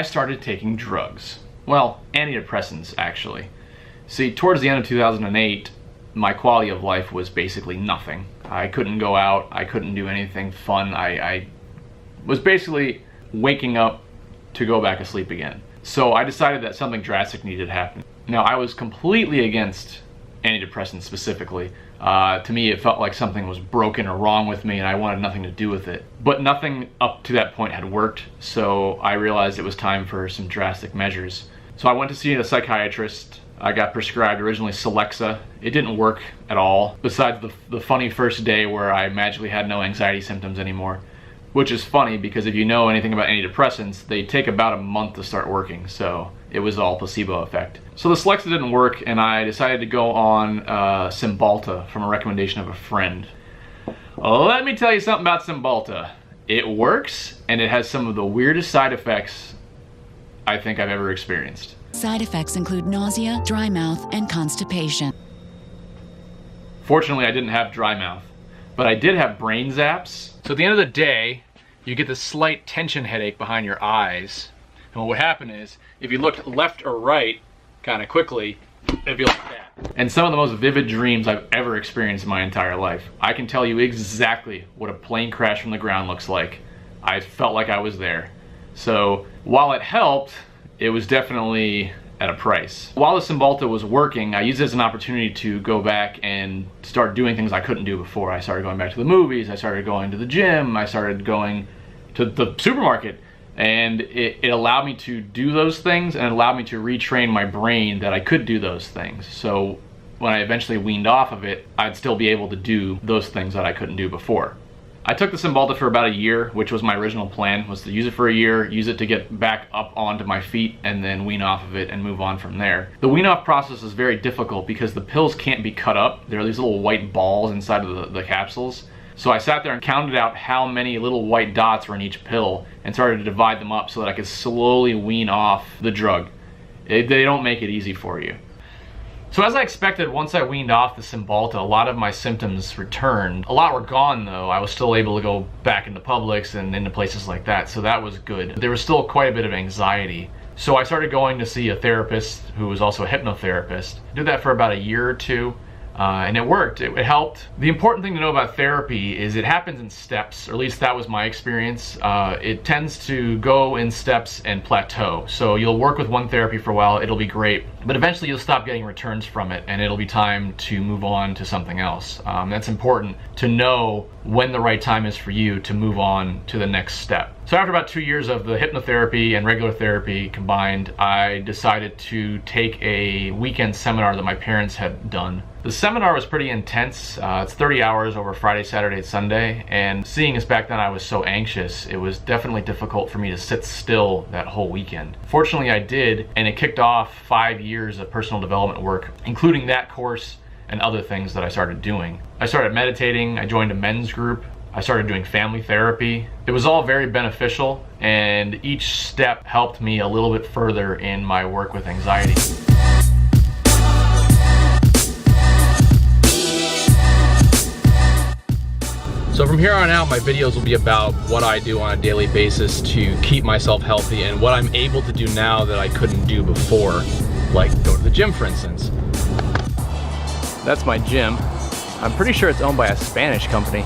started taking drugs. Well, antidepressants, actually. See, towards the end of 2008, my quality of life was basically nothing. I couldn't go out, I couldn't do anything fun. I was basically waking up to go back to sleep again. So I decided that something drastic needed to happen. Now, I was completely against antidepressants specifically. To me, it felt like something was broken or wrong with me and I wanted nothing to do with it. But nothing up to that point had worked, so I realized it was time for some drastic measures. So I went to see a psychiatrist. I got prescribed originally Celexa. It didn't work at all, besides the funny first day where I magically had no anxiety symptoms anymore. Which is funny because if you know anything about antidepressants, they take about a month to start working, so it was all placebo effect. So the Celexa didn't work and I decided to go on Cymbalta from a recommendation of a friend. Let me tell you something about Cymbalta. It works and it has some of the weirdest side effects I think I've ever experienced. Side effects include nausea, dry mouth, and constipation. Fortunately, I didn't have dry mouth, but I did have brain zaps. So at the end of the day, you get this slight tension headache behind your eyes. And what would happen is, if you looked left or right kind of quickly, it'd be like that. And some of the most vivid dreams I've ever experienced in my entire life. I can tell you exactly what a plane crash from the ground looks like. I felt like I was there. So while it helped, it was definitely at a price. While the Cymbalta was working, I used it as an opportunity to go back and start doing things I couldn't do before. I started going back to the movies, I started going to the gym, I started going to the supermarket. And it allowed me to do those things and it allowed me to retrain my brain that I could do those things. So when I eventually weaned off of it, I'd still be able to do those things that I couldn't do before. I took the Cymbalta for about a year, which was my original plan, was to use it for a year, use it to get back up onto my feet, and then wean off of it and move on from there. The wean off process is very difficult because the pills can't be cut up. There are these little white balls inside of the capsules. So I sat there and counted out how many little white dots were in each pill and started to divide them up so that I could slowly wean off the drug. They don't make it easy for you. So as I expected, once I weaned off the Cymbalta, a lot of my symptoms returned. A lot were gone though. I was still able to go back into Publix and into places like that, so that was good. There was still quite a bit of anxiety. So I started going to see a therapist who was also a hypnotherapist. I did that for about a year or two. And it worked, it helped. The important thing to know about therapy is it happens in steps, or at least that was my experience. It tends to go in steps and plateau. So you'll work with one therapy for a while, it'll be great, but eventually you'll stop getting returns from it and it'll be time to move on to something else. That's important to know when the right time is for you to move on to the next step. So after about 2 years of the hypnotherapy and regular therapy combined, I decided to take a weekend seminar that my parents had done. The seminar was pretty intense. It's 30 hours over Friday, Saturday, Sunday, and seeing as back then I was so anxious, it was definitely difficult for me to sit still that whole weekend. Fortunately I did, and it kicked off 5 years of personal development work, including that course and other things that I started doing. I started meditating, I joined a men's group, I started doing family therapy. It was all very beneficial, and each step helped me a little bit further in my work with anxiety. So from here on out, my videos will be about what I do on a daily basis to keep myself healthy and what I'm able to do now that I couldn't do before, like go to the gym, for instance. That's my gym. I'm pretty sure it's owned by a Spanish company.